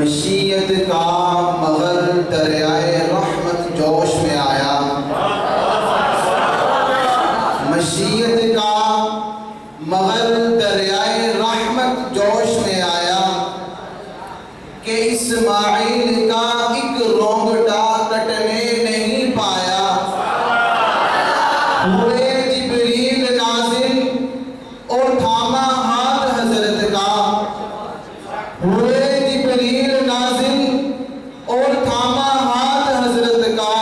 مشیت کا مغل دریائے رحمت جوش میں آیا، مشیت کا مغل دریائے رحمت جوش میں آیا کہ اسماعیل کا ایک رونگٹا کٹنے نہیں پایا۔ ہوئے جبریل نازل اور تھاما ہاتھ حضرت کا، ہوئے جبریل نازل اور تھاما ہاتھ حضرت کا،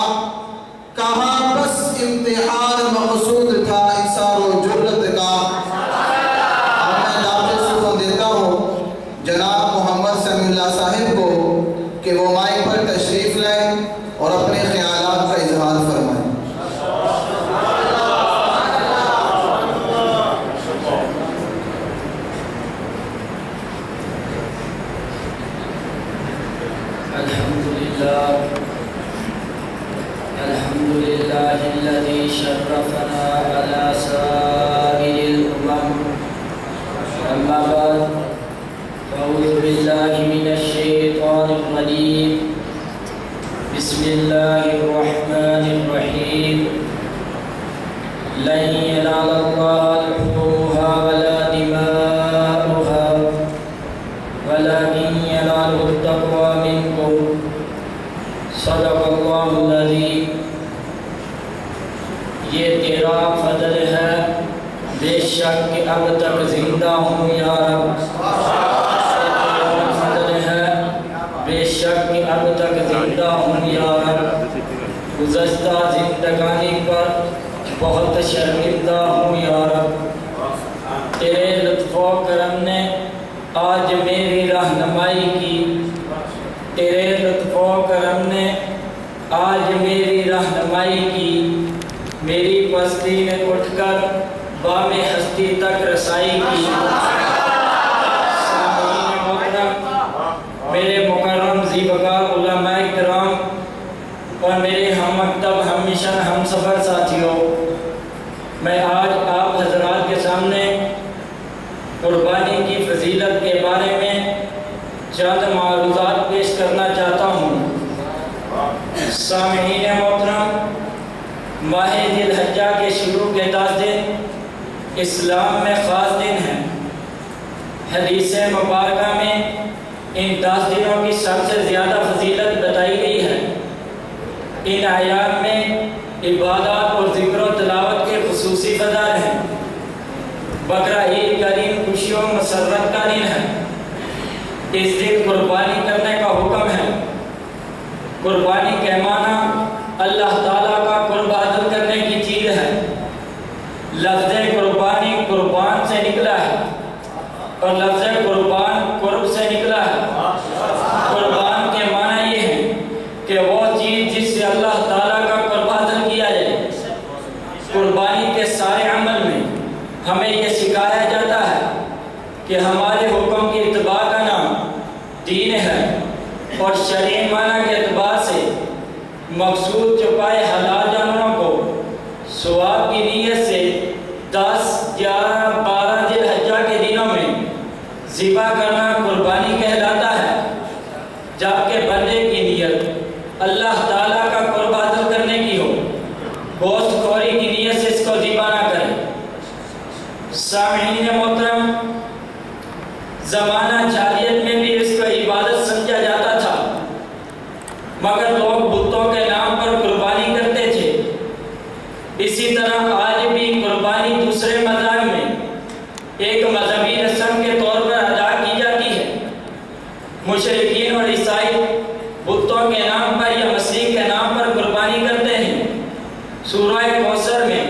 کہا بس امتحان مقصود تھا اثار و جرت کا۔ اب میں دعوت سخن دیتا ہوں جناب محمد سمیع اللہ صاحب کو کہ وہ مائک پر تشریف لائیں اور اپنے خیالات کا اظہار فرمائیں۔ الحمدللہ الذی شرفنا علی سائر الامم، اما بعد اعوذ باللہ من الشیطان الرجیم، بسم اللہ الرحمن الرحیم، لن ینال اللہ لحومها ولا دماؤها ولكن يناله التقوى منكم، صدق اللہ العظیم۔ یہ تیرا فضل ہے بے شک کہ اب تک زندہ ہوں یا رب، تیرا فضل ہے بے شک کہ اب تک زندہ ہوں یا رب، گزشتہ زندگانی پر بہت شرمندہ ہوں یا رب، تیرے لطف و کرم نے آج میری رہنمائی کی، تیرے لطف و کرم نے آج میری رہنمائی کی، میری پستی میں اٹھ کر بام ہستی تک رسائی کی۔ سامعین محترم، میرے مکرم زیبکار علماء کرام اور میرے ہم مکتب ہم مشن ہم سفر ساتھیوں، میں آج آپ حضرات کے سامنے قربانی کی فضیلت کے بارے میں چند معروضات پیش کرنا چاہتا ہوں۔ سامعین محترم، ماہ ذی الحجہ کے شروع کے 10 دن اسلام میں خاص دن ہیں۔ حدیث مبارکہ میں ان 10 دنوں کی سب سے زیادہ فضیلت بتائی گئی ہے۔ ان ایام میں عبادات اور ذکر و تلاوت کے خصوصی فضائل ہیں۔ بقرہ عید کا دن خوشی و مسرت کا دن ہے۔ اس دن قربانی کرنے کا حکم ہے۔ قربانی کے معنی اللہ تعالیٰ کا قرب حاصل کرنے کی چیز ہے۔ لفظ قربانی قربان سے نکلا ہے اور لفظ قربان قرب سے نکلا ہے۔ قربان کے معنی یہ ہے کہ وہ چیز جس سے اللہ تعالیٰ کا قرب حاصل کیا جائے۔ قربانی کے سارے عمل میں ہمیں یہ سکھایا جاتا ہے کہ ہمارے حکم کی اتباع کا نام دین ہے، اور شرعی معنی کے اعتبار سے مقصود چھپائے حلال جانوروں کو ثواب کی نیت سے 10، 11، 12 ذی الحجہ کے دنوں میں ذبح کرنا قربانی کہلاتا ہے، جبکہ بندے کی نیت اللہ تعالیٰ کا قرب حاصل کرنے کی ہو، گوشت خوری کی نیت سے اس کو ذبح نہ کرے۔ سامعین محترم، زمانہ جاہلیت میں بھی اس کو عبادت سمجھا جاتا تھا، مگر لوگ بتوں کے نام پر قربانی کرتے تھے۔ اسی طرح آج بھی قربانی دوسرے مذاہب میں ایک مذہبی رسم کے طور پر ادا کی جاتی ہے۔ مشرکین اور عیسائی بتوں کے نام پر یا مسیح کے نام پر قربانی کرتے ہیں۔ سورہ کوثر میں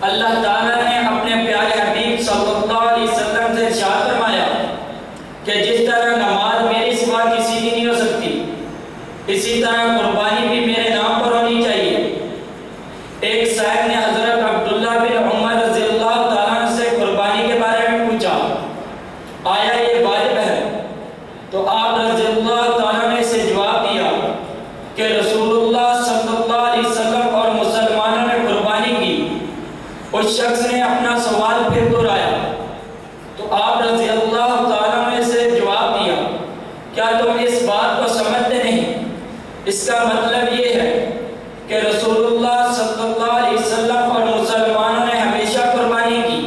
اللہ تعالیٰ نے اپنے پیارے حبیب صلی اللہ علیہ وسلم سے ارشاد فرمایا کہ جس طرح نماز میرے سوا کسی کی نہیں ہو سکتی، اسی طرح قربانی بھی میرے نام پر ہونی چاہیے۔ ایک صاحب نے حضرت عبداللہ بن عمر رضی اللہ تعالیٰ عنہ سے قربانی کے بارے میں پوچھا، آیا یہ واجب ہے؟ تو آپ رضی اللہ تعالیٰ نے اسے جواب دیا کہ رسول اللہ صلی اللہ علیہ وسلم اور مسلمانوں نے قربانی کی۔ اس شخص نے اپنا سوال پھر دہرایا تو آپ رضی اللہ تعالیٰ نے اسے جواب دیا، کیا تم اس بات اس کا مطلب یہ ہے کہ رسول اللہ صلی اللہ علیہ وسلم اور مسلمانوں نے ہمیشہ قربانی کی۔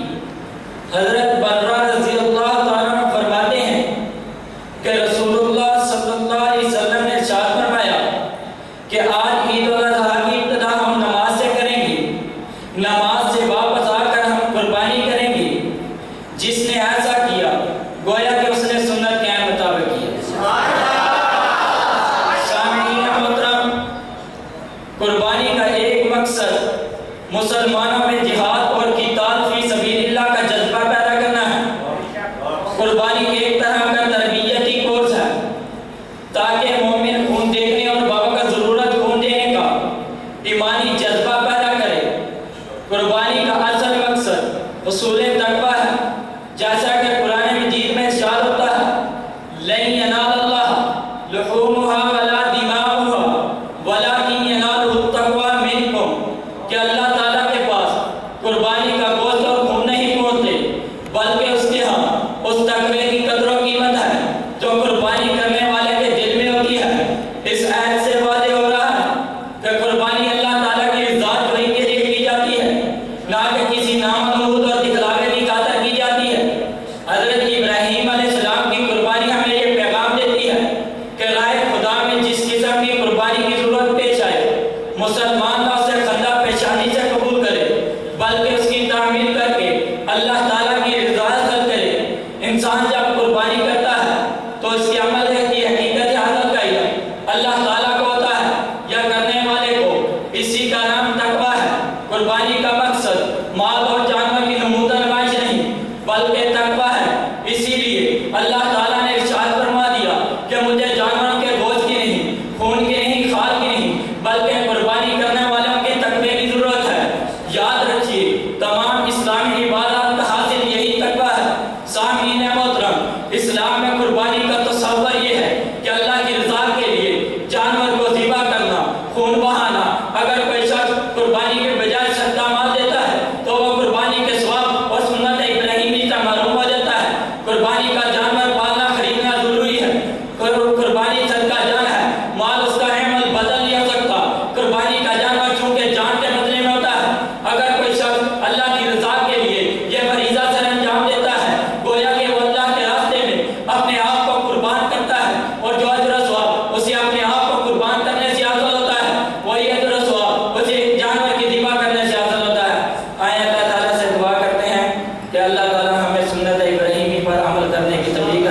حضرت برہ رضی اللہ تعالیٰ عنہ فرماتے ہیں کہ رسول اللہ صلی اللہ علیہ وسلم نے ارشاد فرمایا کہ آج عید الاضحیٰ کی ابتدا ہم نماز سے کریں گے، نماز سے واپس آ کر ہم قربانی کریں گے۔ جس نے ایسا کیا گویا کہ اس نے سنت کے مطابق کیا۔ سامعین محترم، قربانی کا ایک مقصد مسلمانوں میں جہاد اور قتال فی سبیل اللہ کا جذبہ پیدا کرنا ہے۔ قربانی ایک طرح کا تربیتی کورس ہے تاکہ مومن خون دیکھنے اور بابا کا ضرورت خون دینے کا ایمانی جذبہ پیدا کرے۔ قربانی کا اصل مقصد حصول تقویٰ ہے، جیسا کہ قرآن مجید میں ارشاد ہوتا ہے لَن يَنَالَ اللَّهَ لُحُومُهَا وَلَا دِمَاؤُهَا وَلَكِنْ يَنَالُهُ التَّقْوَىٰ مِنكُمْ کہ اللہ تعالیٰ کے پاس قربانی کا گوشت اور خون نہیں پہنچتے بلکہ اس کے ہاں اس تقوی کی قدر و قیمت ہے جو قربانی کرنے والے کے دل میں ہوتی ہے۔ اس آیت سے واضح ہو رہا ہے کہ قربانی اللہ تعالیٰ کی ذات جوئی کے لیے کی جاتی ہے، نہ کہ کسی نامحدود اور دکھلاوے کی خاطر کی جاتی ہے۔ حضرت ابراہیم علیہ السلام کی قربانی ہمیں یہ پیغام دیتی ہے کہ راہ خدا میں جس قسم کی قربانی کی ضرورت پیش آئے مسلمان نہ اسے خندہ پیشانی سے قبول کرے بلکہ اس کی تعمیل کر کے اللہ تعالیٰ کی رضا حاصل کرے۔ انسان جب قربانی کرتا ہے تو اس کے عمل کی حقیقت حاصل کا علم اللہ تعالیٰ کو ہوتا ہے یا کرنے والے کو، اسی کا نام تقویٰ ہے۔ قربانی کا مقصد مال اور جانور کی نمود نمائش نہیں بلکہ تقویٰ ہے۔ اسی لیے اللہ تعالیٰ نے ارشاد فرما دیا کہ مجھے جانوروں کے گوشت کی نہیں، خون کی نہیں، خال کی نہیں بلکہ قربانی کرنے والوں کے تقوی کی ضرورت ہے۔ یاد رکھیے تمام اسلامی عبادات کا حاصل یہی تقویٰ ہے۔ سامعین محترم، اسلام میں قربانی کا تصور یہ ہے کہ اللہ کی رضا کے لیے جانور کو ذبح کرنا، خون بہانا۔ اگر کوئی شخص قربانی کے بجائے صدقہ مال دیتا ہے تو وہ قربانی کے ثواب اور سنت ابراہیمی سے محروم ہو جاتا ہے۔ قربانی کا جانور پالنا خریدنا ضروری ہے۔ قربانی صدقہ جان ہے، مال اس کا عمل بدل نہیں ہو سکتا۔ قربانی کا جانور چونکہ جان کے بدلے میں ہوتا ہے۔ اگر کوئی شخص اللہ کی رضا کے لیے یہ فریضہ سر انجام دیتا ہے گویا کہ وہ اللہ کے راستے میں اپنے آپ کو قربان کرتا ہے، اور جو اجر و ثواب اسے اپنے آپ کو قربان کرنے سے حاصل ہوتا ہے وہی اجر و ثواب اسے جانور کی ذبح کرنے سے حاصل ہوتا ہے۔ آئے اللہ تعالیٰ سے دعا کرتے ہیں کہ اللہ تعالیٰ ہمیں سنت ابراہیمی پر عمل کرنے کی توفیق